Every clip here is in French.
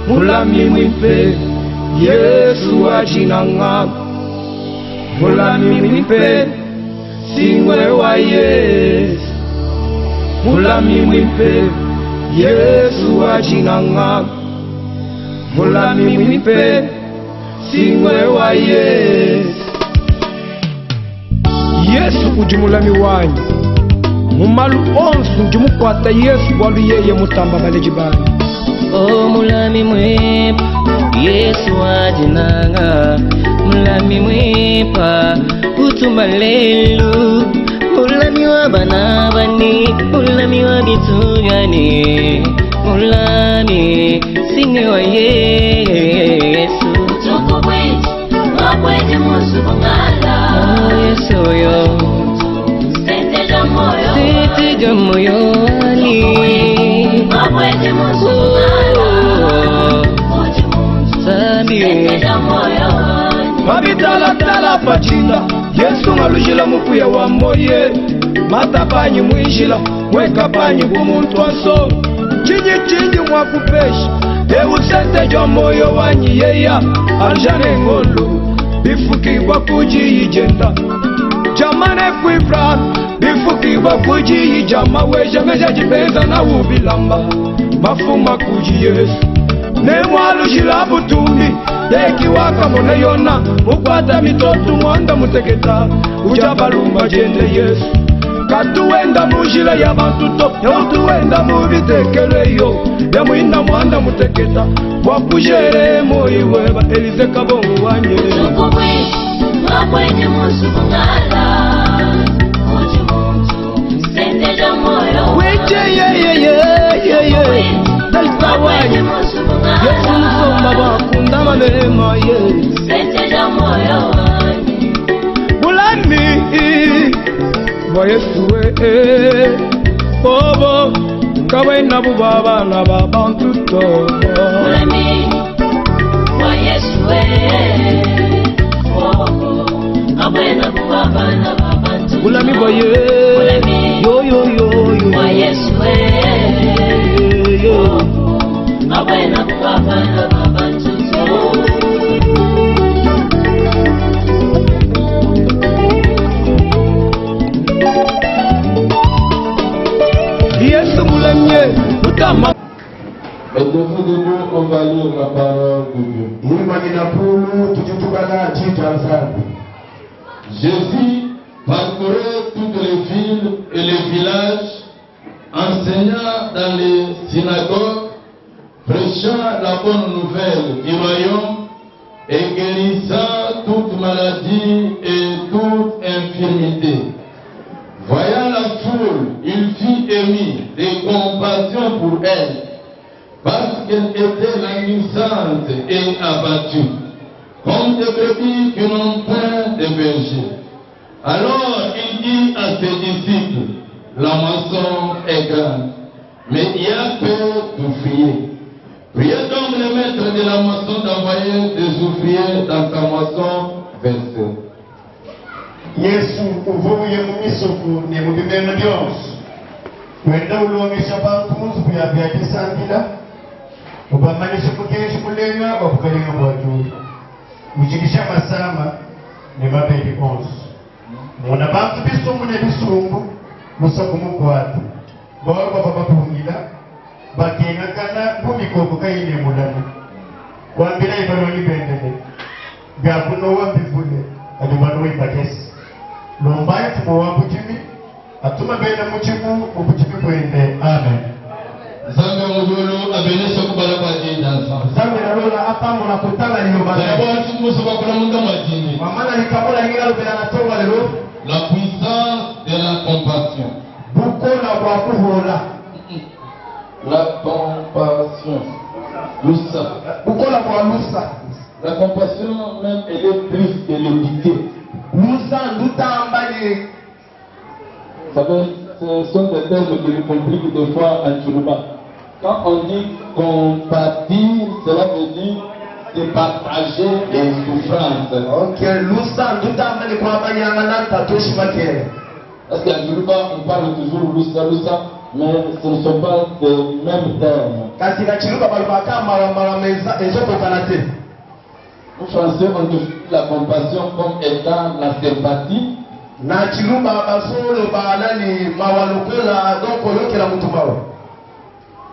mulami mwipe Yesu ajinanga mulami mwipe singwe wa Yesu mulami mwipe Yesu ajinanga mulami mwipe singwe wa Yesu Yesu ujimulami wanyu mumalu onsu njimukwata Yesu walu yeye mutamba balejibani Oh mulami mwepa Yesu ajinanga mulami mwepa utumalelu mulami wa bana bani mulami wa bitugani mulami singe wa Yesu tukubwiti wabwete musu bungala Yesu yo sente jamoyo ani wabwete musu bungala uji munzu sente jamoyo mabitalatala pachinda Yesu ngalujila mukuya wa moye matapanyi mwijila mwekapanyi bumuntu aso chinyi mwakupesha ebusente jwa moyo wanyi yeya aljane ngolo bifukibwa kujiyijenda jamane kwifra bifukibwa kujiyijama wejengeja jibenza na ubilamba mafuma kuji Yesu nemwalujila butumbi yekiwaka mona yona mukwata mitoto mwanda muteketa ujabalumba jende Yesu katuwenda mujila ya bantuto yautuwenda mubitekeleyo yamuinda mwanda muteketa wakujere moiweba elize kabongo wanye tukubwiti wabwete musu bungala uji munzu sente jamoyo weche ye wabwete musu bungala Yesu nsomba bakunda malema ye sente jamoyo bulami wa Yesu bobo kawena bubaba na babantu to mulami wa Yesu oh abwena bubaba na babantu bulami wa ye yo wa Yesu oh abwena bubaba na babantu Yesu mulamye mutama. Et devant de nous, on va lire la parole de Dieu. Jésus parcourait toutes les villes et les villages, enseignant dans les synagogues, prêchant la bonne nouvelle du royaume et guérissant toute maladie et toute infirmité. Voyant la foule, il fut ému de compassion pour elle, parce qu'elle était languissante et abattue, comme des brebis qui n'ont point de berger. Alors il dit à ses disciples, la moisson est grande, mais il y a peu d'ouvriers. Priez donc le maître de la moisson d'envoyer des ouvriers dans sa moisson. Verset. Yesu uvuye mu misuku ne mu bimeno byose wenda ulongesha abantu munsi kuyabyakisangila ubamanisha kukenshi kulenga wakukalenga bwajuri uchigisha masama ne mabeli onse muna bantu bisumbu ne bisumbu musa kumukwata baba babapungila bakengakana bumikoko kayine mulana wambila ibaloni bendele gakuno wambivule adubano ipakesi lombaye tumuwa bujimi atuma benda muchimu ubujimi kwende amen Zambe mudulu abenesha kubala kwa jinasa. zambe nalola apa muna kutala liyo D'abord, bagaye si nous sommes pour le monde, mamana likabola ngila lubela natonga lelo la puissance de la compassion. bukola kwa kuhola La compassion. Lusa. bukola kwa lusa La compassion même elle est triste de l'éditer. lusa ndutambali. Vous savez, ce sont des termes qui nous compliquent des fois en Chiluba. Quand on dit compatir, cela veut dire de partager les souffrances. Ok, lusa ndutambali kwa banyanga na tatoshi makere. Parce qu'en Chiluba, on parle toujours Lusa, Lusa. mais ce ne sont pas les mêmes termes. kasi na chiluba balobaka malameza ezokokana te. En français, on définit la compassion comme étant la sympathie. Na chiluba basoloba nani mawalokola donc oyokela mutu mawa.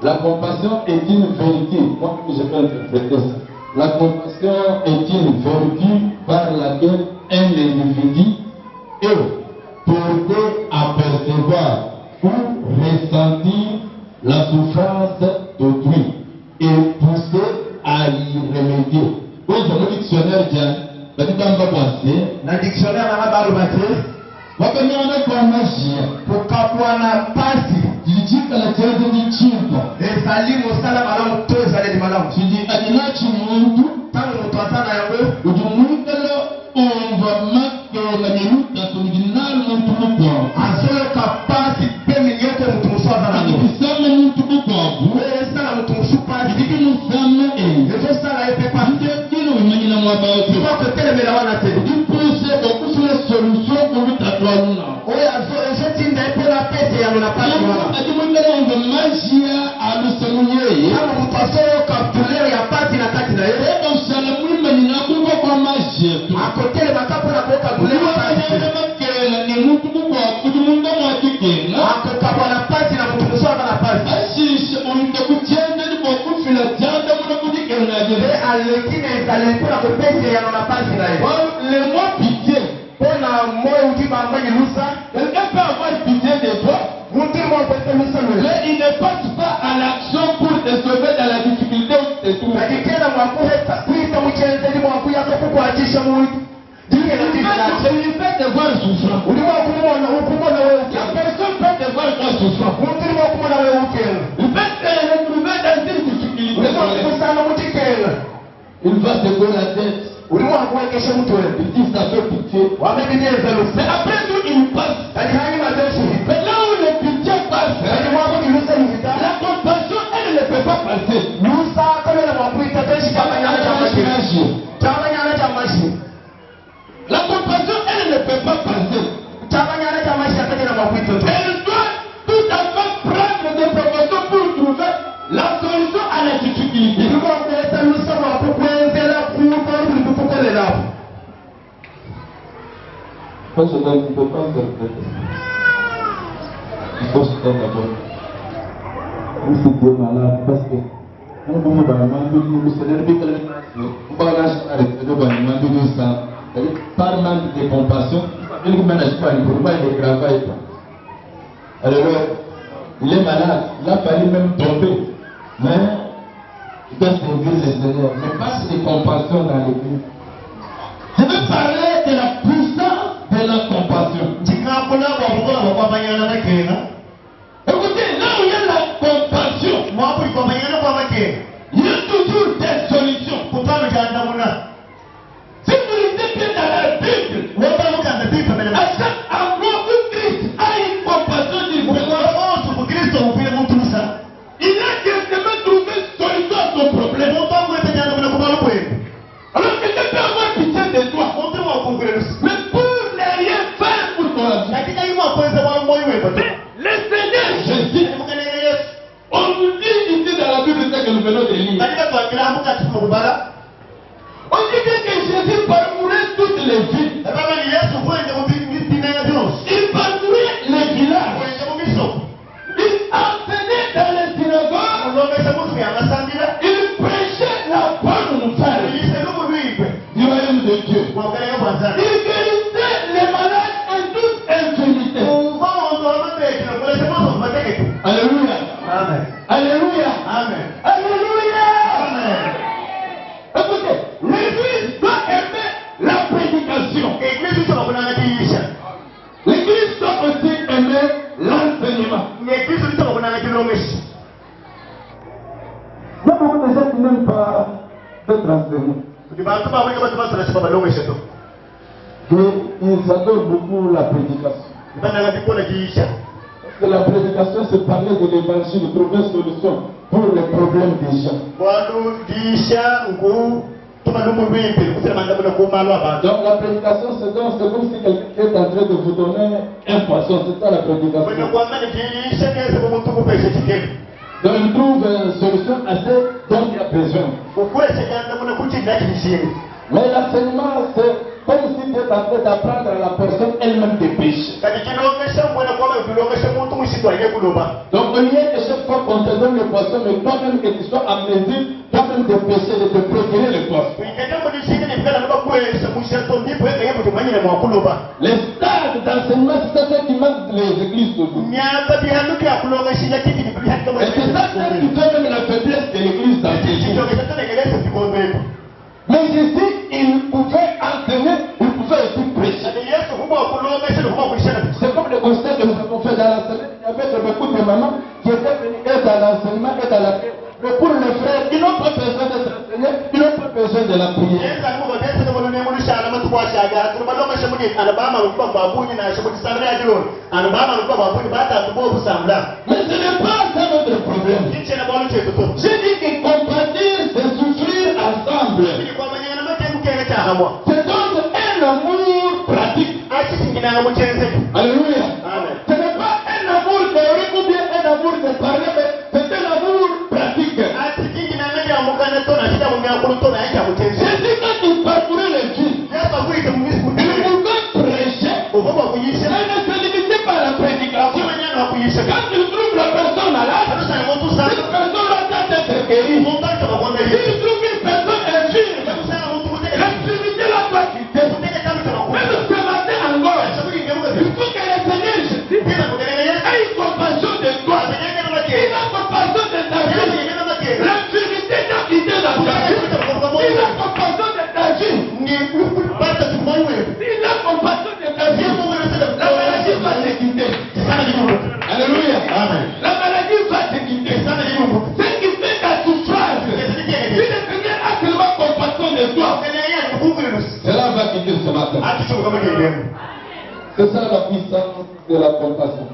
La compassion est une vérité. Moi, je peux interpréter ça. La compassion est une vertu par laquelle un individu est porté à percevoir ou ressentir la souffrance d'autrui et poussé à y remédier. Dans le dictionnaire, Na dictionnaire na balobate pokapwana pasi ezali mosala malamu to ezali malamu. Tangu mutu atana yango azoloka pasi pe minyote mutu musu azana esala mutu musu pasi ezosala epe pasi kotelemela wana te oyo ezotinda epona pete yano na pasi wana. Tangu mutu azoloka douleur ya pasi na kati na ye akotelemaka mpona koyoka douleur ya pasi akokabwa na pasi na mutu musu aza na pasi pe aleki na ezaleli mpona kopesa yano na pasi na ye mpona moi uti bambangi lusa mutu moko ete lusa Il ne passe pas à l'action pour te sauver dans la difficulté où tu te trouves. akikenda mwakuheta kwita muchenzeli mwakuyaka kukwachisha muntu Il peut te voir souffrant. ulimwa kumona ukumona wewe La personne peut te voir toi souffrant. muntu ulimwa kumona wewe ukela Il peut te retrouver dans une difficulté. ulimwa kusana mutikela Il va te donner la tête. ulimwa kuwekesha mtu wewe Il dit ça fait pitié. wamebideza lusa Mais après tout, il passe. kati hanyi matesu Mais là où le pitié passe, kati mwako kilusa nivita la compassion, elle ne peut pas passer. lusa kamela mwakuita teshi chamanyana cha mashi chamanyana cha mashi La compassion, elle ne peut pas passer. chamanyana cha mashi akati na mwakuita tu Elle doit tout à fait prendre des proportions pour trouver la solution à la difficulté. ulimwa kuleta lusa mwakukwenzela kuba ulikukukolela Parce que tu ne peux pas interpréter. Il faut se faire d'abord. Vous êtes malade parce que on va me demander de vous célébrer que on va arrêter de demander de ça. Par manque de compassion, il ne manage pas, il ne peut pas, il ne travaille pas. Alors, il est malade, il a fallu même tomber. Mais il doit servir le Seigneur. Mais pas de compassion dans l'église. Je veux parler de la puissance de la compassion. Écoutez, là où il y a la compassion, il y a toujours des solutions. Si vous lisez bien dans la Bible, à chaque endroit où Christ a une compassion différente, il a directement trouvé solution à son problème. Alors que tu peux avoir pitié de toi, mais pour ne rien faire pour toi. Le Seigneur Jésus, on nous dit ici dans la Bible, c'est que nous venons de lire. On dit bien que Jésus parcourait toutes les villes. Il parcourait les villages. Il enseignait dans les synagogues. Il prêchait la bonne nouvelle du royaume de Dieu. Il guérissait les malades en toute infinité. Alléluia. Alléluia. Alléluia. Écoutez, l'église doit aimer la prédication. L'église doit aussi aimer l'enseignement. Il y a beaucoup de gens qui n'aiment pas d'être enseignés. Ils adorent beaucoup la prédication. Parce que la prédication, c'est parler de l'évangile, trouver une solution pour les problèmes des gens. Donc la prédication, c'est comme si quelqu'un est en train de vous donner un poisson. C'est ça la prédication. Donc il trouve une solution à ce dont il a besoin. Mais l'enseignement, c'est comme si tu es en train d'apprendre à la personne elle-même des péchés. Donc au lieu que chaque fois qu'on te donne le poisson, mais toi-même que tu sois en mesure, toi-même de pécher, de te procurer le poisson. Les stades d'enseignement, c'est ça qui manque les églises aujourd'hui. Et c'est ça qui fait même la faiblesse de l'église d'enseignement. Mais ici, il pouvait enseigner, il pouvait aussi prêcher. C'est comme le constat que nous avons fait dans l'enseignement. Il y avait beaucoup de mamans qui étaient venues être à l'enseignement et à la prière. Mais pour le frère, ils n'ont pas besoin d'être enseignés, ils n'ont pas besoin de la prière. Mais ce n'est pas ça notre problème. J'ai dit que compatir, c'est souffrir ensemble. C'est donc un amour pratique. Alléluia. Ce n'est pas un amour théorique ou bien un amour de parler, mais c'est un amour pratique. Jésus, quand il parcourait les villes, il pouvait prêcher. Il ne se limitait pas à la prédication. Quand il trouve la personne malade, cette personne va être guérie. Il trouve une personne infirme. L'infirmité la doit quitter. Même ce matin encore, il faut que le Seigneur ait une compassion de toi. Il a compassion de ta vie. L'infirmité t'a quitté la vie. Il a compassion de ta vie. Il a compassion de ta vie. La maladie va te quitter. Alléluia. La maladie va te quitter. Ce qui fait ta souffrance, si le Seigneur a tellement compassion de toi, cela va quitter ce matin. C'est ça la puissance de la compassion.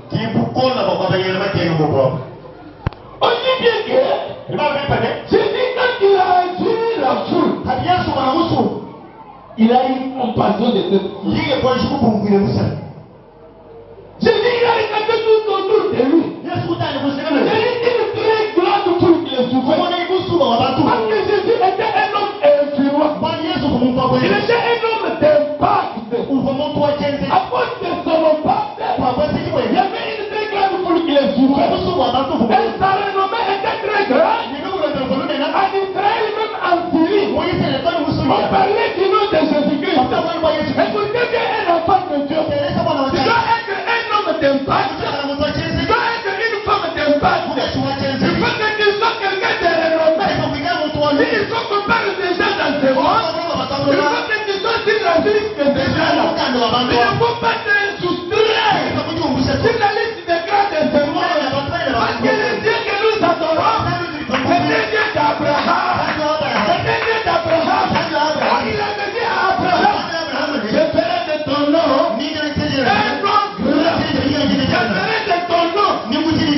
On dit bien que Jésus, quand il a agi la foule, il a eu compassion de cette foule. Jésus, il a regardé tout autour de lui. Il y a une très grande foule qui le souffrait. Parce que Jésus était un homme influent. Il était un homme d'impact. À cause de son impact, il y avait une très grande foule qui le souffrait. Et sa renommée était très grande. En Israël, même en Syrie, on parlait du nom de Jésus-Christ. Écoutez bien un enfant de Dieu. Tu dois être un homme d'impact. Tu dois être une femme d'impact. Il faut que tu sois quelqu'un de renommé. Il faut qu'on parle déjà dans ce monde. Il faut que tu sois sur la liste des gens. Il ne faut pas te soustraire sur la liste des grands de ce monde. Parce que le Dieu que nous adorons, c'est le Dieu d'Abraham. C'est le Dieu d'Abraham. Il a dit à Abraham, je ferai de ton nom un nom grand. Je ferai de ton nom un nom grand.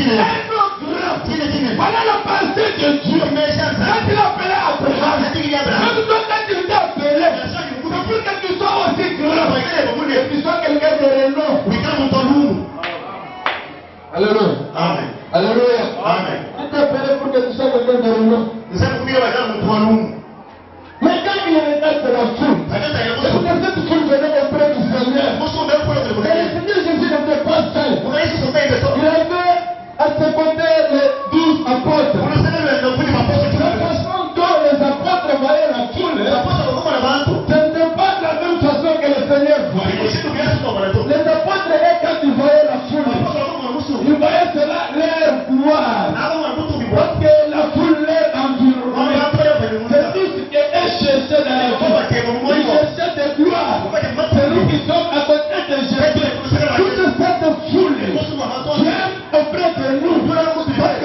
Voilà la pensée de Dieu. Quand il appelait Abraham, même toi quand il t'a appelé, c'est pour que tu sois aussi grand. Que tu sois quelqu'un de renom. Alléluia. Amen. Alléluia. Amen. Tu t'es appelé pour que tu sois quelqu'un de renom. Mais quand il regarde de la foule, écoutez, cette foule venait auprès du Seigneur. Et le Seigneur Jésus n'était pas seul. Il avait à ses côtés les 12 apôtres. La façon dont les apôtres voyaient la foule, ce n'était pas de la même façon que le Seigneur voyait. Les apôtres, quand ils voyaient la foule, ils voyaient cela leur gloire. Parce que la foule leur environnement. C'est tout ce qu'ils cherchaient dans la foule. Ils cherchaient des gloires. C'est nous qui sommes à côté de Jésus. Toute cette foule qui est auprès de nous. Parce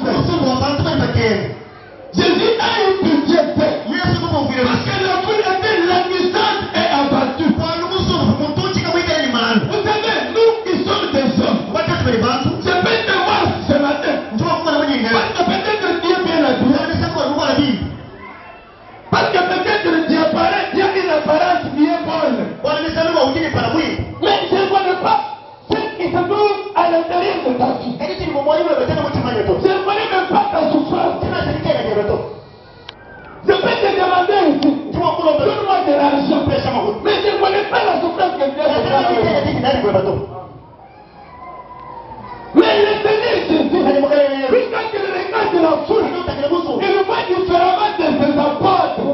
fait. Jésus a eu pitié fait. Parce que la foule était languissante et abattue. Vous savez, nous qui sommes des hommes, je peux te voir ce matin. Parce que peut-être Dieu est bien habillé. Parce que peut-être Dieu apparaît, Dieu a une apparence qui est bonne. Mais je ne connais pas ce qui se trouve à l'intérieur de ta vie. Je ne connais même pas ta souffrance. Je peux te demander ici, donne-moi de l'argent, mais je ne connais pas la souffrance que Dieu a fait. Mais le Seigneur Jésus, quand il regarde la foule, il le voit différemment de ses apôtres.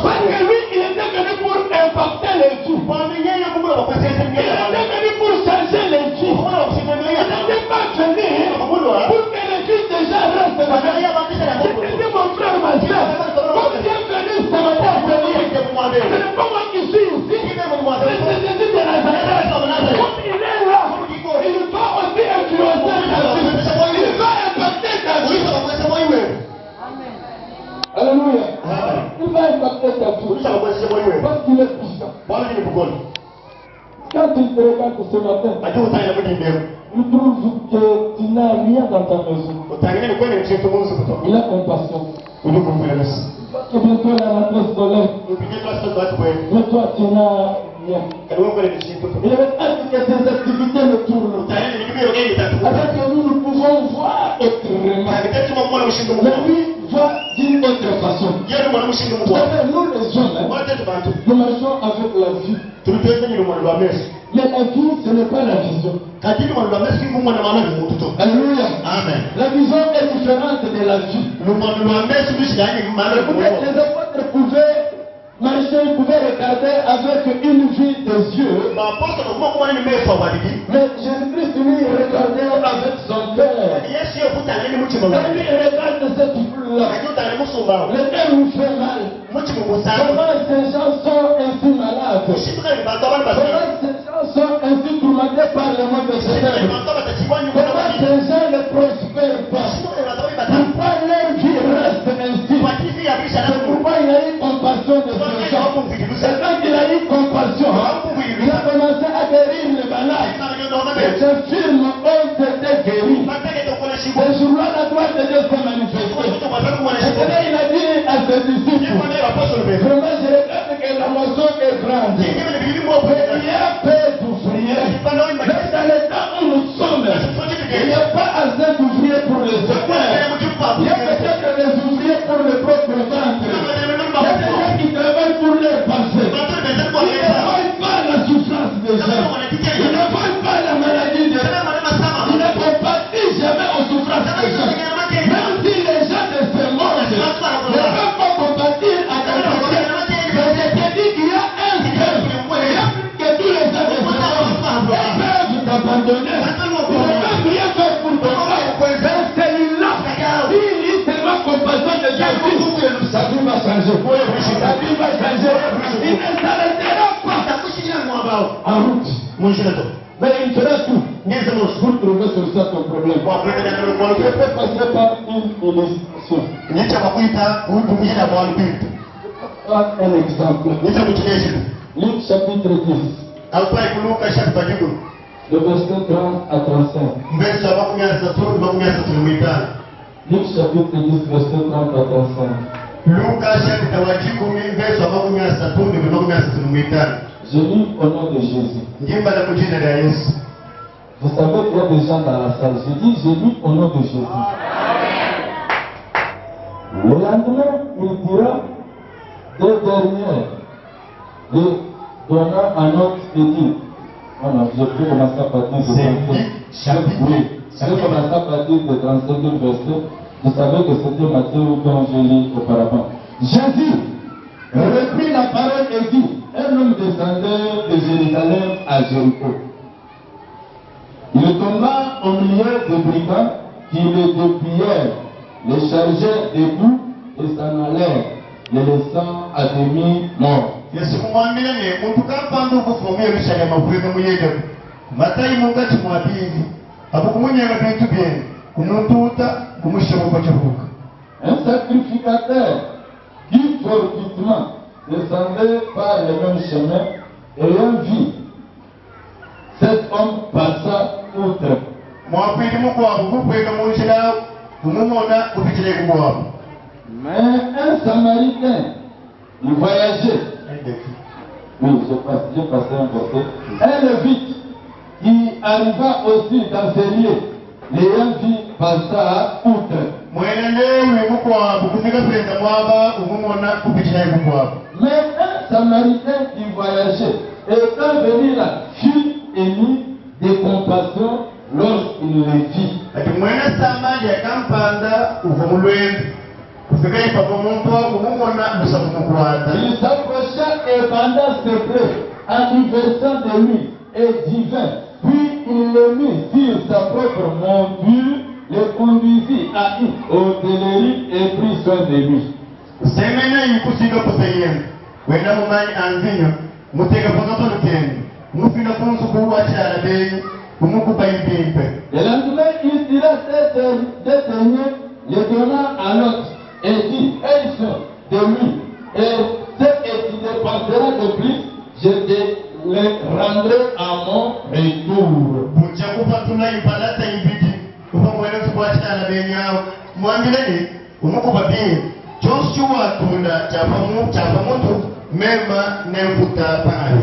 Parce que lui, il était venu pour impacter les vies. Il était venu pour changer les vies. Il n'était pas venu pour que les vies déjà restent là. C'était mon frère, ma soeur. Comme Dieu est venu ce matin, ce n'est pas moi qui suis ici. C'est Jésus de Nazareth. Comme il est là, il va aussi influencer ta vie. Il va impacter ta vie. Alléluia. Il va impacter ta vie. Parce qu'il est puissant. Quand il te regarde ce matin, il trouve que tu n'as rien dans ta maison. Il a compassion. Parce que bientôt la rentrée scolaire, mais toi tu n'as rien. Il avait hâte que ces activités le tournent. Avec que nous pouvons voir autrement. Mais lui voit d'une autre façon. Vous savez, nous les hommes, nous marchons avec la vie. Mais la vie, ce n'est pas la vision. Alléluia. Amen. La vision est différente de la vie. Les apôtres pouvaient marcher, ils pouvaient regarder avec une vue des yeux. Mais Jésus-Christ, lui, regardait avec son cœur. Quand lui regarde cette foule-là, le cœur nous fait mal. Comment ces gens sont ainsi malades? Comment ces gens sont ainsi tourmentés par le monde de Satan? Comment ces gens ne prospèrent pas? Pourquoi leur vie reste ainsi? C'est pourquoi il a eu compassion de ces gens. Et quand il a eu compassion, il a commencé à guérir les malades. Et ces films ont été guéris. Ce jour-là, la gloire de Dieu s'est manifestée. Et il a dit à ses disciples, vraiment je regrette que la moisson est grande. Il y a peu d'ouvriers. Mais dans le temps où nous sommes, il n'y a pas assez d'ouvriers pour les secteurs. Il y a peut-être des ouvriers pour le propre ventre. Il y a des gens qui travaillent pour les passés. Ils ne voient pas la souffrance des gens. Ils ne voient pas la maladie des gens. Ils ne compatissent jamais aux souffrances des gens. Même si les gens de ce monde ne peuvent pas compatir à ta côté. Mais je te dis qu'il y a un Dieu. Il y a plus que tous les gens de ce monde. Ils peuvent t'abandonner. Ils ne peuvent rien faire pour toi. Mais celui-là, s'il lit tellement compassion de Dieu, sa vie va changer. Sa vie va changer. Il ne s'arrêtera pas en route. Mais il fera tout pour trouver sur ça ton problème. Tu peux passer par une illustration. Un exemple. Luc chapitre 10. Le verset 30 à 35. Luc chapitre 10, verset 30 à 35. Je lis au nom de Jésus. Vous savez qu'il y a des gens dans la salle. Je dis, je lis au nom de Jésus. Le lendemain, il dira deux derniers, les donnant un autre et dit, oh non, je peux commencer à partir de 35. Oui, je vais commencer à partir de 35e verset. Vous savez que c'était Matthieu dont je lis auparavant. Jésus reprit la parole et dit, un homme descendait de Jérusalem à Jéricho. Il tomba au milieu de brigands qui le déplièrent, les chargeaient debout et s'en allèrent, les laissant à demi morts. Un sacrificateur qui fortuitement descendait par le même chemin ayant vu cet homme passa outre. Mais un Samaritain, il voyageait. Oui, j'ai passé un côté. Un Lévite qui arriva aussi dans ces lieux, l'ayant vu passa outre. Mais un Samaritain qui voyageait, étant venu là, fut ému de compassion lorsqu'il le vit. Il s'approcha et pendant ses près, en y versant de lui et divin, puis il le mit sur sa propre monture, le conduisit à une hôtellerie et prit soin de lui. Le lendemain, il tira ses deniers, les donna à l'autre, et dit, elles sont de lui, et ce que tu dépenseras de plus, je te les rendrai à mon retour.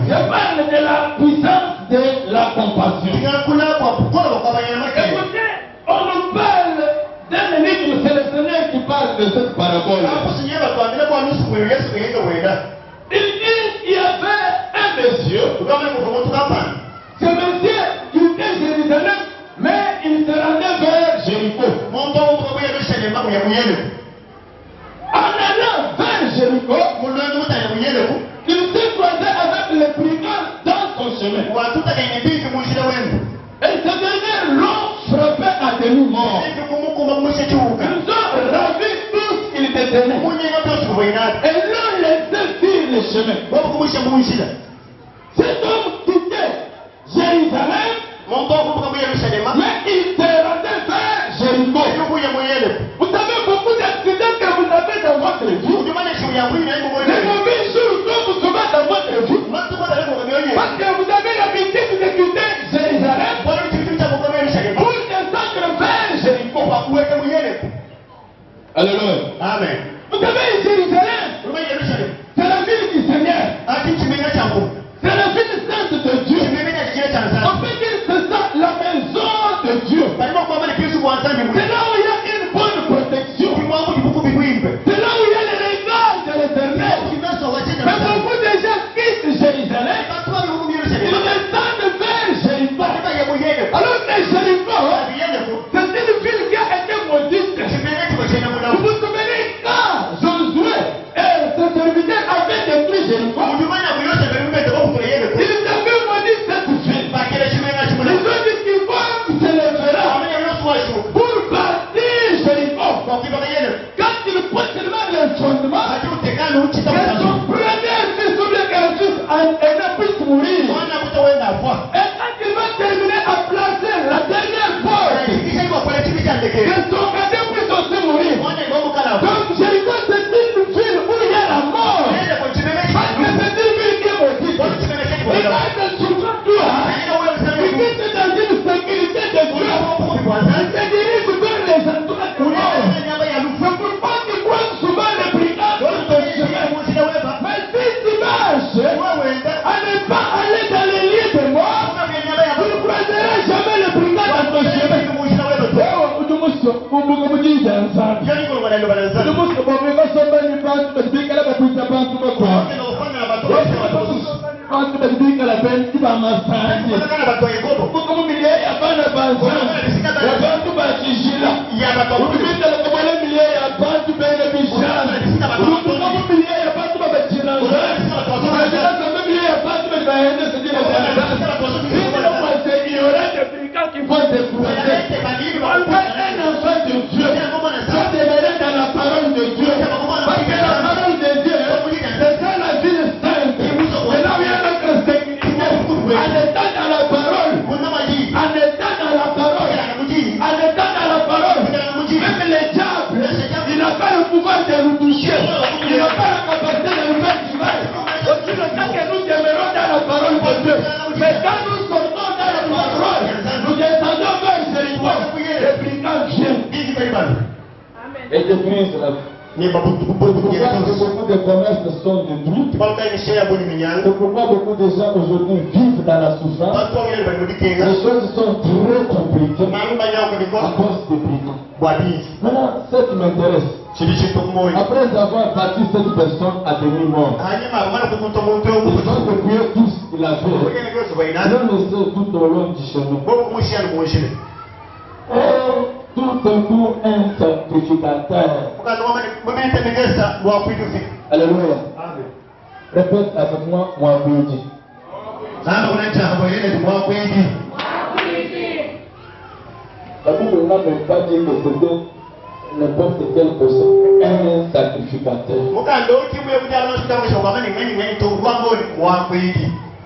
Je parle de la puissance de la compassion. Écoutez, on nous parle d'un livre sélectionné qui parle de cette parabole. Il dit qu'il y avait un monsieur. Ce monsieur qui était Jérusalem, mais il se rendait vers Jéricho. En allant vers Jéricho, il s'est croisé avec les brigands dans son chemin. Et ces derniers l'ont frappé à demi-mort. Ils ont ravi tout ce qu'ils détenaient. Et l'ont laissé sur le chemin. Cet homme quittait Jérusalem, mais il s'est rendu vers Jéricho. Vous savez beaucoup d'accidents que vous avez dans votre vie. Les mauvais jours que vous trouvez dans votre vie. Parce que vous avez l'habitude de quitter Jérusalem pour descendre vers Jéricho. Alléluia. Amen. Vous savez, Jérusalem, c'est la ville du Seigneur. C'est la ville sainte de Dieu. On peut dire que c'est ça, la maison de Dieu. C'est là où il y a une bonne protection. C'est là où il y a le regard de l'Éternel. Mais beaucoup de gens quittent Jérusalem. Ils descendent vers Jéricho. Alors que Jéricho, c'est une ville qui a été maudite. Vous vous souvenez quand Josué et ses serviteurs avaient détruit Jéricho? Ils avaient maudit cette ville. Ils ont dit qu'ils vont se lever pour bâtir Jéricho. Quand ils posent seulement le fondement, que son premier fils ou bien qu'un fils puisse mourir. Et quand il va terminer à placer la dernière porte, que son cadet puisse aussi mourir. Donc Jéricho, c'est une ville où il y a la mort. Parce que c'est une ville qui est maudite. Et quand elle souffre toi, il vit dans une sécurité de Dieu. Il se dirige vers les endroits de mort. C'est pourquoi tu vois souvent les brigands sur ton chemin. Mais si tu marches à ne pas aller dans les lieux de mort, tu ne croiseras jamais les brigands dans ton chemin. En étant dans la parole, même les et détruisent la vie. Pourquoi beaucoup de commerces sont détruits? Et pourquoi beaucoup de gens aujourd'hui vivent dans la souffrance? Les choses sont très compliquées à cause des brigands. Maintenant, ce qui m'intéresse, après avoir battu cette personne à demi-mort, ils ont dépouillé tout ce qu'il a fait. Ils l'ont laissé tout au long du chemin. Tout un coup, un sacrificateur. Alléluia. Répète avec moi, moi Widi. La Bible n'a même pas dit que c'était n'importe quelle personne, un sacrificateur.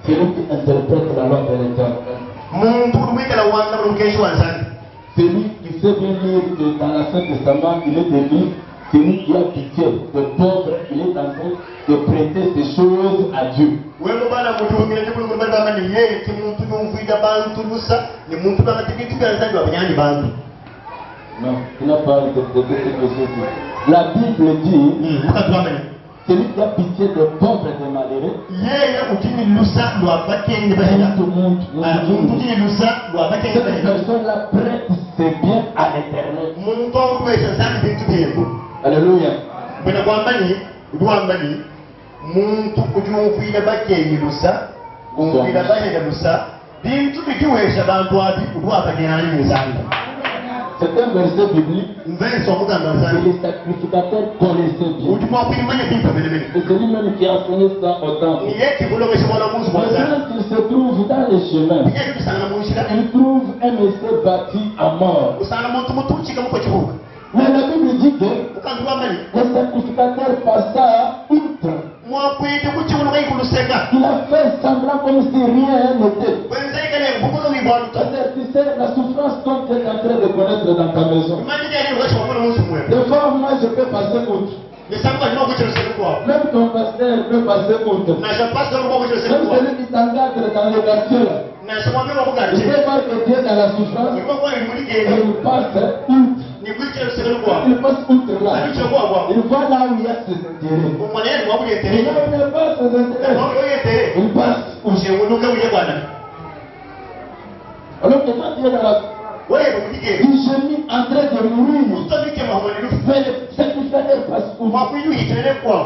C'est lui qui interprète la loi de l'Éternel. Celui qui sait bien lire que dans l'Ancien Testament, il est des livres, celui qui a pitié des pauvres, il est en train de prêter ces choses à Dieu. Non, il n'a pas interprété ce que c'est. La Bible dit, celui qui a pitié des pauvres et des malheureux, cette personne-là prête ses biens à l'Éternel. Alléluia. C'est un verset biblique que les sacrificateurs connaissaient bien. Et c'est lui-même qui a enseigné ça au temple. Quand il se trouve dans les chemins, il trouve un monsieur bâti à mort. Mais la Bible dit que le sacrificateur passa outre. Il a fait semblant comme si rien n'était. Tu sais, la souffrance qu'on est en train de connaître dans ta maison. Des fois, moi, je peux passer outre. Même ton pasteur peut passer outre. Même celui qui t'encadre dans le quartier là. Il peut voir que Dieu est dans la souffrance. Il passe outre. Il passe outre là. Il voit là où il y a ses intérêts. Il n'a pas ses intérêts. Il passe outre. Alors que quand il est dans la il gémit en train de mourir. Mais le sacrificateur passe outre.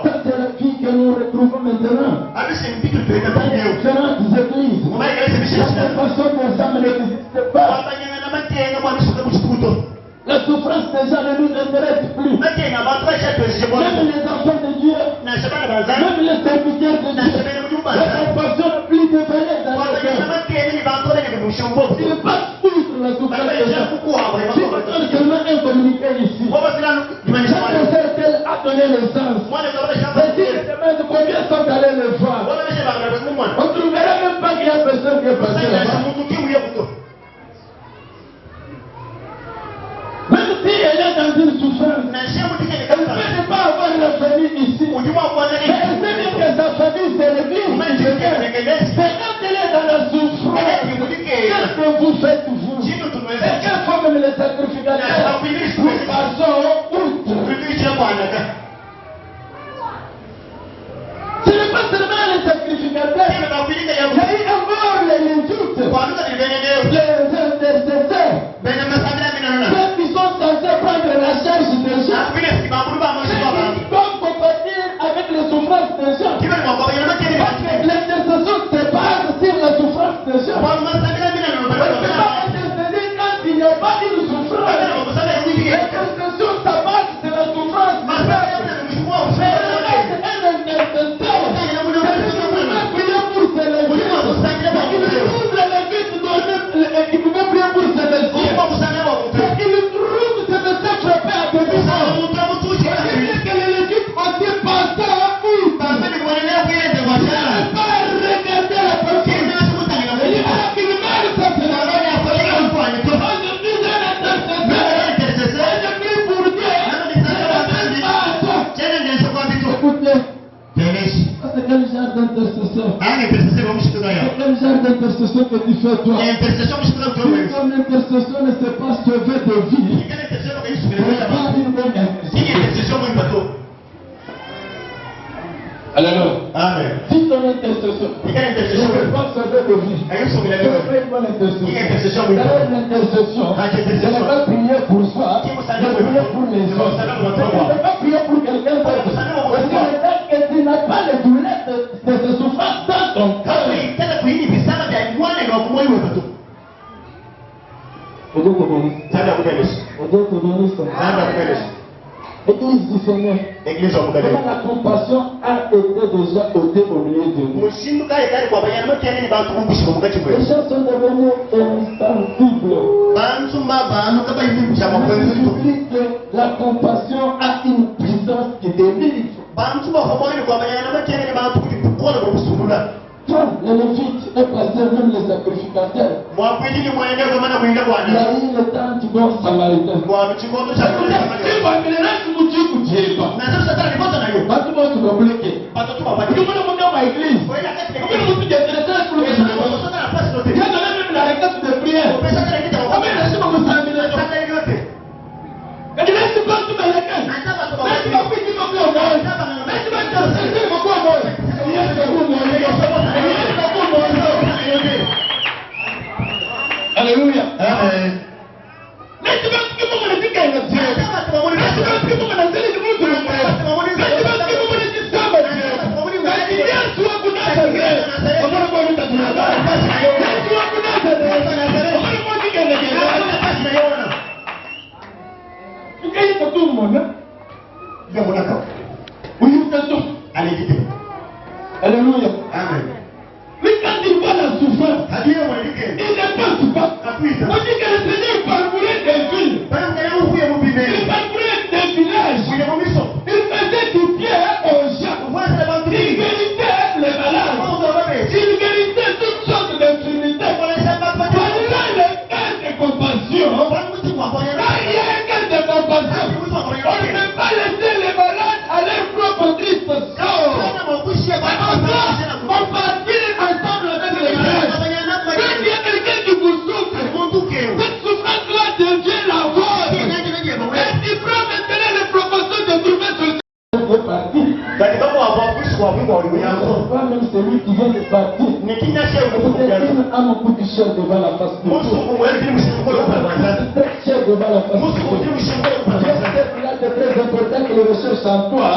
Ça c'est la vie que nous retrouvons maintenant. Dans différentes églises. Cette façon d'ensemble n'existe pas. La souffrance des gens ne nous intéresse plus. Même les enfants de Dieu, même les serviteurs de Dieu, la compassion n'a plus de valeur dans leur cœur. Ils passent outre la souffrance des gens. Si on donne seulement un communiqué ici, chaque personne a donné le sens. C'est dire combien sont allés le voir. On ne trouvera même pas qu'il y a personne qui est passé là-bas. Même si elle est dans une souffrance, elle ne peut pas avoir la famille ici. Mais elle sait bien que sa famille c'est l'église. Mais quand elle est dans la souffrance, qu'est-ce que vous faites vous? Et quelles sont même les sacrificateurs? Nous passons outre. Ce n'est pas seulement les sacrificateurs. Il y a eu encore les doutes, les intercesseurs. Ceux qui sont censés prendre la charge des gens, comme compatir avec les souffrances des gens. L'intercession se base sur la souffrance des gens. On ne peut pas intercéder quand il n'y a pas une souffrance. L'intercession se base sur la souffrance. Un intercesseur, il pouvait prier pour ses messieurs. Il trouve ses messieurs frappés à demi. Il dit que l'équipe aussi passe à outre. Pas regarder la personne. Il dit qu'il mérite ça, c'est la bonne affaire. Je suis un intercesseur. Je prie pour Dieu. Écoutez. C'est quel genre d'intercession? Quel genre d'intercession que tu fais toi? Si ton intercession ne sait pas sauver de vie, c'est pas une bonne intercession. Alléluia. Amen. Si ton intercession, Et quelle intercession? je ne veux pas sauver de vie. Et où sont les Je lèvres? fais une bonne intercession. Qui est intercession, oui. Dans l'intercession, je ne vais pas prier pour soi, je vais prier pour les autres. Je ne vais pas prier pour quelqu'un d'autre. Parce que le fait que tu n'as pas les douleurs de ce souffrance dans ton cœur. Église du Seigneur. Comment la compassion a été déjà ôtée au milieu de nous. Les gens sont devenus insensibles. J'oublie que la compassion a une puissance qui délivre. Toi, les Lévites, les pasteurs, même les sacrificateurs, il y a eu le temps du bon samaritain. Alléluia. Amen. Alléluia. Amen. Mais quand il voit la souffrance, il ne pense pas. On dit que le Seigneur parcourait des villes, il parcourait des villages, il faisait du bien aux gens, il guérissait les malades, il guérissait toutes sortes d'infirmités. Voilà le cœur de compassion. Là, il y a un cœur de compassion. On ne peut pas laisser les malades à leur propre triste sort. On partit ensemble avec les malades. Quand il y a quelqu'un qui vous souffre, cette souffrance-là devient la vôtre. Et tu prends maintenant les proportions de trouver sur le pas même celui qui vient de partir. Peut-être une âme pour du cher devant la face de Dieu. Très cher devant la face de Dieu. C'est très important que le recherche en toi.